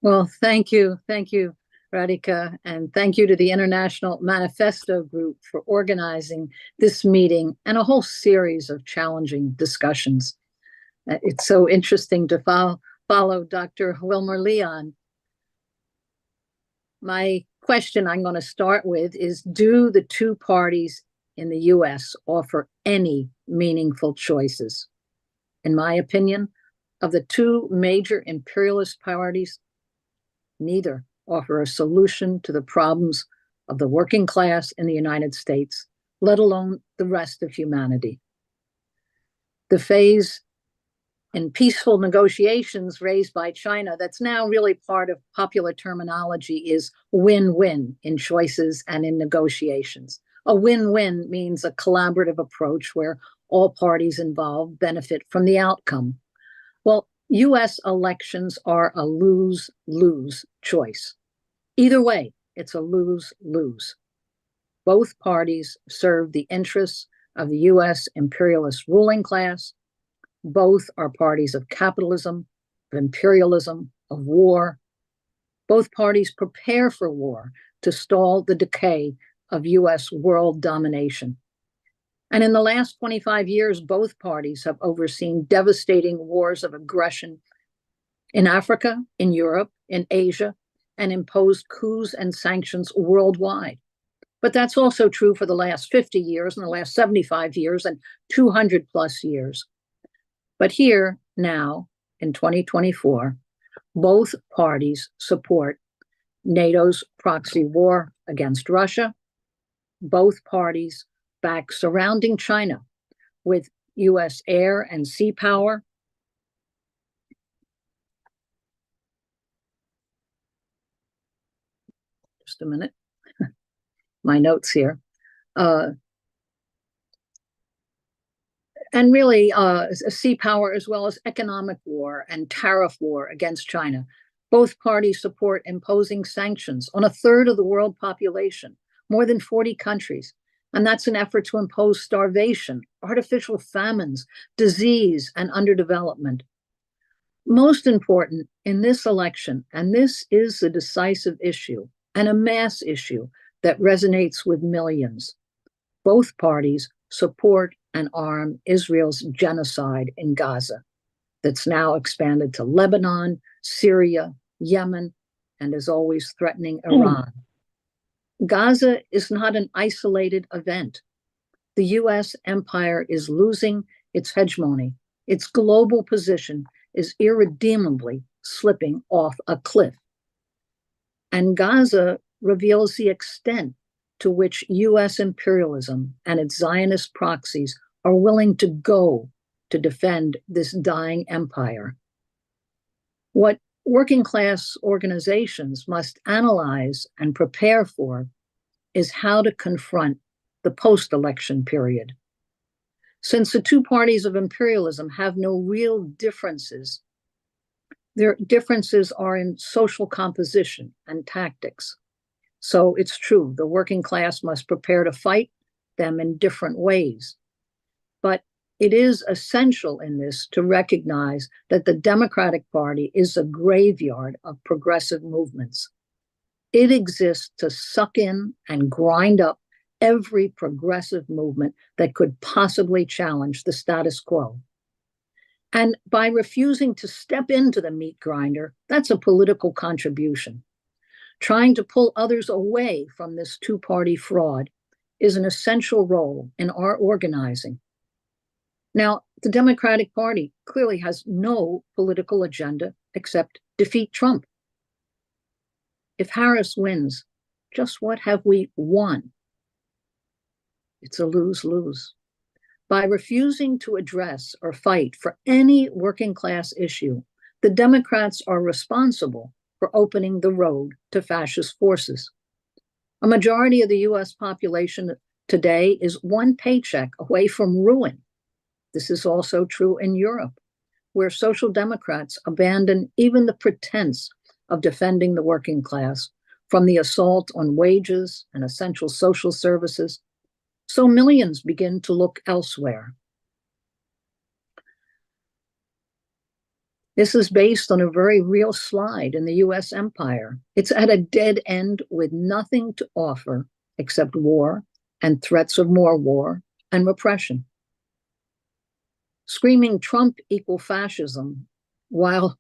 Well, thank you. Thank you, Radhika. And thank you to the International Manifesto Group for organizing this meeting and a whole series of challenging discussions. It's so interesting to follow Dr. Wilmer Leon. My question I'm going to start with is, do the two parties in the US offer any meaningful choices? In my opinion, of the two major imperialist parties, neither offer a solution to the problems of the working class in the United States, let alone the rest of humanity. The phase in peaceful negotiations raised by China, that's now really part of popular terminology, is win-win in choices and in negotiations. A win-win means a collaborative approach where all parties involved benefit from the outcome. Well, US elections are a lose-lose choice. Either way, it's a lose-lose. Both parties serve the interests of the US imperialist ruling class. Both are parties of capitalism, of imperialism, of war. Both parties prepare for war to stall the decay of US world domination. And in the last 25 years, both parties have overseen devastating wars of aggression in Africa, in Europe, in Asia, and imposed coups and sanctions worldwide. But that's also true for the last 50 years and the last 75 years and 200 plus years. But here, now, in 2024, both parties support NATO's proxy war against Russia. Both parties back surrounding China with US air and sea power. Just a minute. My notes here. And really sea power as well as economic war and tariff war against China. Both parties support imposing sanctions on a third of the world population, more than 40 countries. And that's an effort to impose starvation, artificial famines, disease, and underdevelopment. Most important in this election, and this is the decisive issue and a mass issue that resonates with millions, both parties support and arm Israel's genocide in Gaza that's now expanded to Lebanon, Syria, Yemen, and is always threatening Iran. Gaza is not an isolated event. The US empire is losing its hegemony. Its global position is irredeemably slipping off a cliff. And Gaza reveals the extent to which US imperialism and its Zionist proxies are willing to go to defend this dying empire. What working class organizations must analyze and prepare for is how to confront the post-election period. Since the two parties of imperialism have no real differences, their differences are in social composition and tactics. So it's true, the working class must prepare to fight them in different ways. But it is essential in this to recognize that the Democratic Party is a graveyard of progressive movements. It exists to suck in and grind up every progressive movement that could possibly challenge the status quo. And by refusing to step into the meat grinder, that's a political contribution. Trying to pull others away from this two-party fraud is an essential role in our organizing. Now, the Democratic Party clearly has no political agenda except defeat Trump. If Harris wins, just what have we won? It's a lose-lose. By refusing to address or fight for any working class issue, the Democrats are responsible for opening the road to fascist forces. A majority of the US population today is one paycheck away from ruin. This is also true in Europe, where social democrats abandon even the pretense of defending the working class from the assault on wages and essential social services. So millions begin to look elsewhere. This is based on a very real slide in the US empire. It's at a dead end with nothing to offer except war and threats of more war and repression. Screaming Trump equal fascism, while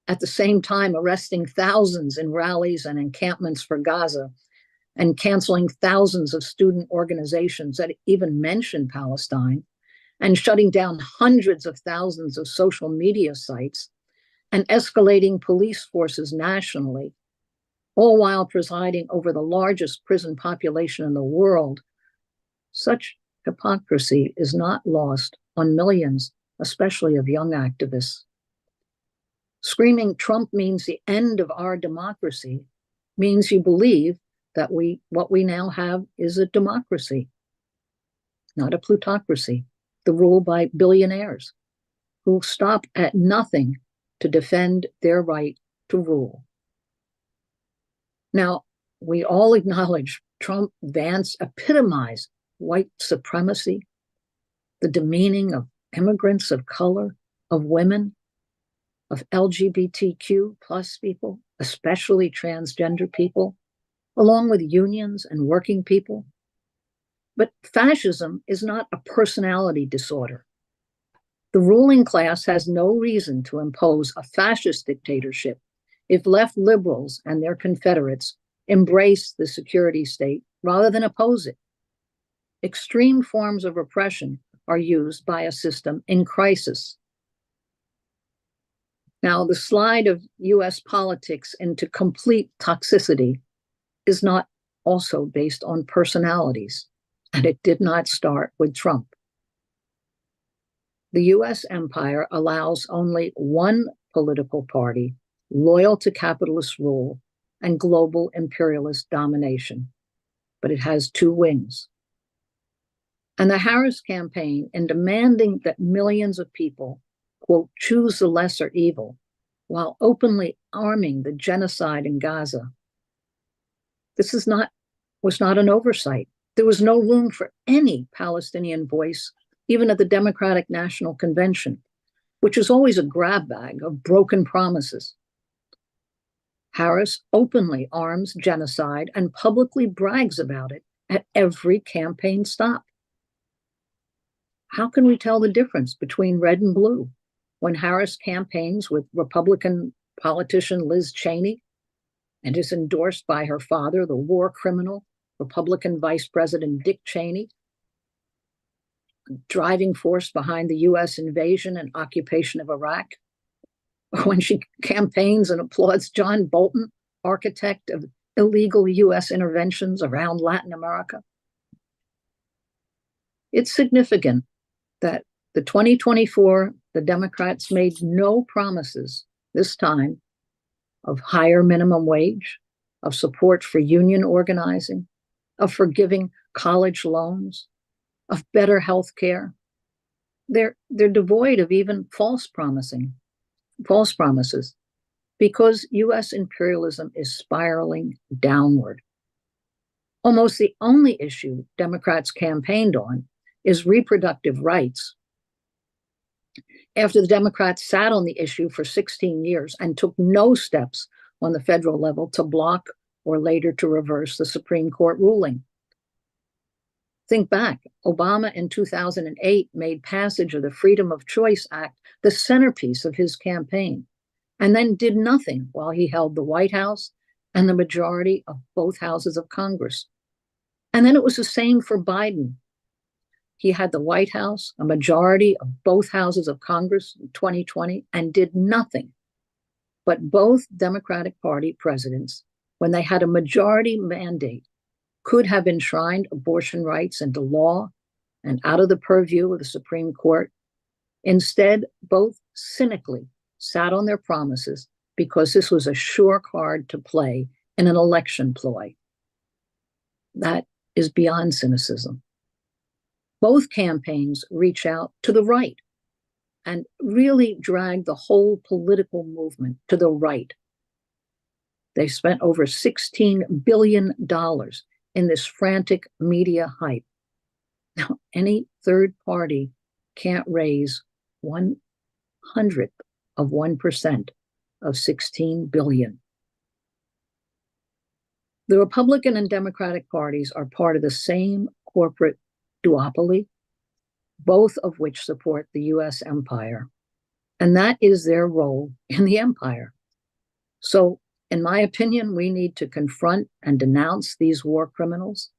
at the same time arresting thousands in rallies and encampments for Gaza and canceling thousands of student organizations that even mention Palestine, and shutting down hundreds of thousands of social media sites, and escalating police forces nationally, all while presiding over the largest prison population in the world. Such hypocrisy is not lost on millions, especially of young activists. Screaming Trump means the end of our democracy means you believe that what we now have is a democracy, not a plutocracy, the rule by billionaires who stop at nothing to defend their right to rule. Now, we all acknowledge Trump, Vance epitomize white supremacy, the demeaning of immigrants of color, of women, of LGBTQ plus people, especially transgender people, along with unions and working people. But fascism is not a personality disorder. The ruling class has no reason to impose a fascist dictatorship if left liberals and their confederates embrace the security state rather than oppose it. Extreme forms of repression are used by a system in crisis. Now, the slide of US politics into complete toxicity is not also based on personalities, and it did not start with Trump. The US empire allows only one political party loyal to capitalist rule and global imperialist domination, but it has two wings. And the Harris campaign, in demanding that millions of people, quote, choose the lesser evil, while openly arming the genocide in Gaza, this was not an oversight. There was no room for any Palestinian voice, even at the Democratic National Convention, which is always a grab bag of broken promises. Harris openly arms genocide and publicly brags about it at every campaign stop. How can we tell the difference between red and blue when Harris campaigns with Republican politician Liz Cheney and is endorsed by her father, the war criminal, Republican Vice President Dick Cheney, driving force behind the US invasion and occupation of Iraq, or when she campaigns and applauds John Bolton, architect of illegal US interventions around Latin America? It's significant that the 2024, the Democrats made no promises this time of higher minimum wage, of support for union organizing, of forgiving college loans, of better health care. They're devoid of even false promises, because US imperialism is spiraling downward. Almost the only issue Democrats campaigned on is reproductive rights. After the Democrats sat on the issue for 16 years and took no steps on the federal level to block or later to reverse the Supreme Court ruling. Think back, Obama in 2008 made passage of the Freedom of Choice Act the centerpiece of his campaign, and then did nothing while he held the White House and the majority of both houses of Congress. And then it was the same for Biden. He had the White House, a majority of both houses of Congress in 2020, and did nothing. But both Democratic Party presidents, when they had a majority mandate, could have enshrined abortion rights into law and out of the purview of the Supreme Court. Instead, both cynically sat on their promises because this was a sure card to play in an election ploy. That is beyond cynicism. Both campaigns reach out to the right and really drag the whole political movement to the right. They spent over $16 billion in this frantic media hype. Now, any third party can't raise 1/100th of 1% of 16 billion. The Republican and Democratic parties are part of the same corporate duopoly, both of which support the US empire. And that is their role in the empire. So, in my opinion, we need to confront and denounce these war criminals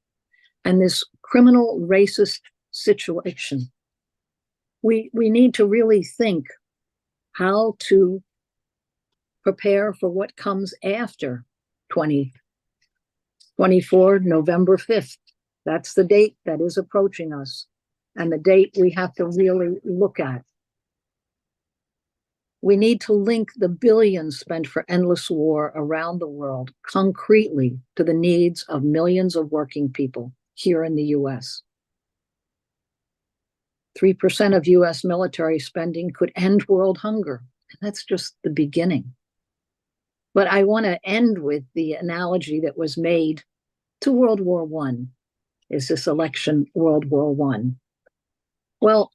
and this criminal racist situation. We need to really think how to prepare for what comes after 2024, November 5th. That's the date that is approaching us, and the date we have to really look at. We need to link the billions spent for endless war around the world concretely to the needs of millions of working people here in the US. 3% of US military spending could end world hunger, and that's just the beginning. But I want to end with the analogy that was made to World War I. Is this election World War I? Well,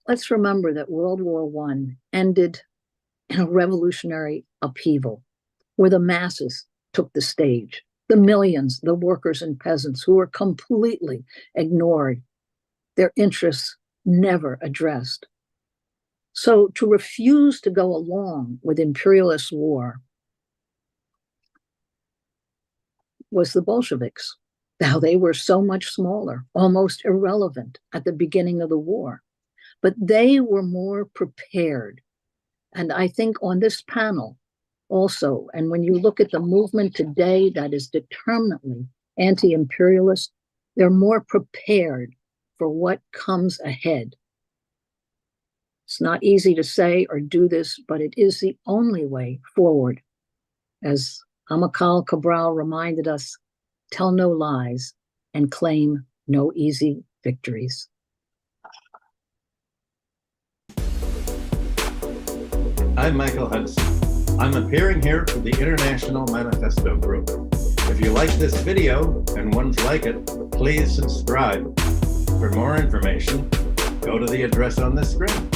let's remember that World War I ended in a revolutionary upheaval where the masses took the stage, the millions, the workers and peasants who were completely ignored, their interests never addressed. So to refuse to go along with imperialist war was the Bolsheviks. Now, they were so much smaller, almost irrelevant at the beginning of the war, but they were more prepared. And I think on this panel also, and when you look at the movement today that is determinately anti-imperialist, they're more prepared for what comes ahead. It's not easy to say or do this, but it is the only way forward. As Amilcar Cabral reminded us, tell no lies and claim no easy victories. I'm Michael Hudson. I'm appearing here for the International Manifesto Group. If you like this video and ones like it, please subscribe. For more information, go to the address on the screen.